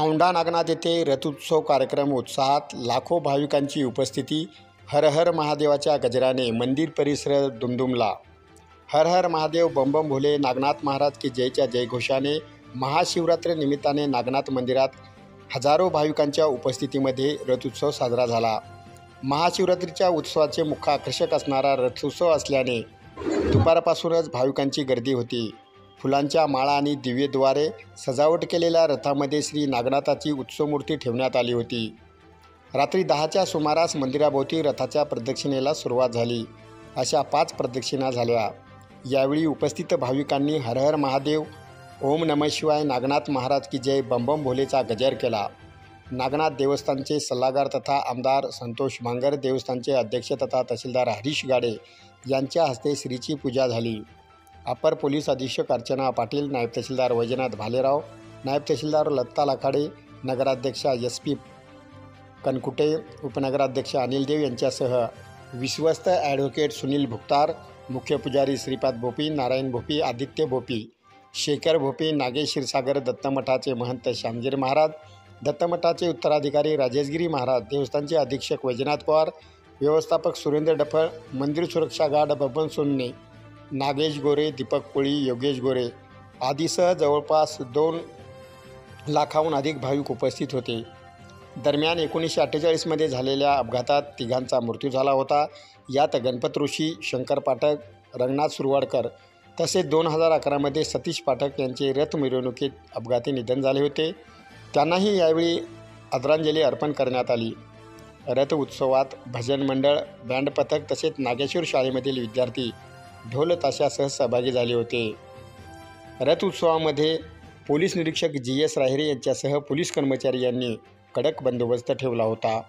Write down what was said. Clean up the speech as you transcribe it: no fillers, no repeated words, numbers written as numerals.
औंढा नागनाथ येथे रथोत्सव कार्यक्रम उत्साहात, लाखो भाविकांची उपस्थिती। हर हर महादेवाच्या गजराने मंदिर परिसर दुमदुमला। हर हर महादेव बम बम भोले, नागनाथ महाराज की जयच्या जयघोषाने महाशिवरात्री निमित्ताने नागनाथ मंदिरात हजारो भाविकांच्या उपस्थितीमध्ये रथोत्सव साजरा झाला। महाशिवरात्रीच्या उत्सवाचे मुख्य आकर्षक असणारा रथोत्सव असल्याने दुपारपासूनच भाविकांची गर्दी होती। फुलांच्या माळा आणि दिव्यद्वारे सजावट केलेल्या रथामध्ये श्री नागनाथाची उत्सवमूर्ती ठेवण्यात आली होती। रात्री 10च्या सुमारास मंदिराभोवती रथाच्या प्रदक्षिणेला सुरुवात झाली। अशा 5 प्रदक्षिणा झाल्या। यावेळी उपस्थित भाविकांनी हर हर महादेव, ओम नमः शिवाय, नागनाथ महाराज की जय, बम बम भोलेचा गजर केला। नागनाथ देवस्थानचे सल्लागार तथा आमदार संतोष भांगर, देवस्थानचे अध्यक्ष तथा तहसीलदार हरीश गाडे यांच्या हस्ते श्रीची पूजा झाली। अपर पोलीस अधीक्षक अर्चना पाटील, नायब तहसीलदार वैजनाथ भालेराव, नायब तहसीलदार लता लाखाडे, नगराध्यक्षा SP कनकुटे, उपनगराध्यक्ष अनिल देव यांच्यासह विश्वस्त ॲडव्होकेट सुनील भुक्तार, मुख्य पुजारी श्रीपाद भोपी, नारायण भोपी, आदित्य भोपी, शेखर भोपी, नागेश क्षीरसागर, दत्तमठाचे महंत श्यामगिरी महाराज, दत्तमठाचे उत्तराधिकारी राजेशगिरी महाराज, देवस्थानचे अधीक्षक वैजनाथ पवार, व्यवस्थापक सुरेंद्र डफळ, मंदिर सुरक्षा गार्ड बबन सोन्ने, नागेश गोरे, दीपक कोळी, योगेश गोरे आदीसह जवळपास 2 लाखाहून अधिक भाविक उपस्थित होते। दरम्यान 1948मध्ये झालेल्या अपघातात 3घांचा मृत्यू झाला होता। यात गणपत ऋषी, शंकर पाठक, रंगनाथ सुरवाडकर तसेच 2011मध्ये सतीश पाठक यांचे रथ मिरवणुकीत अपघाती निधन झाले होते। त्यांनाही यावेळी आदरांजली अर्पण करण्यात आली। रथ उत्सवात भजन मंडळ, बँड पथक तसेच नागेश्वर शाळेमधील विद्यार्थी ढोल ताशासह सहभागी झाले होते। रथ उत्सवामध्ये पोलीस निरीक्षक GS राहिरे यांच्यासह पोलीस कर्मचारी यांनी कडक बंदोबस्त ठेवला होता।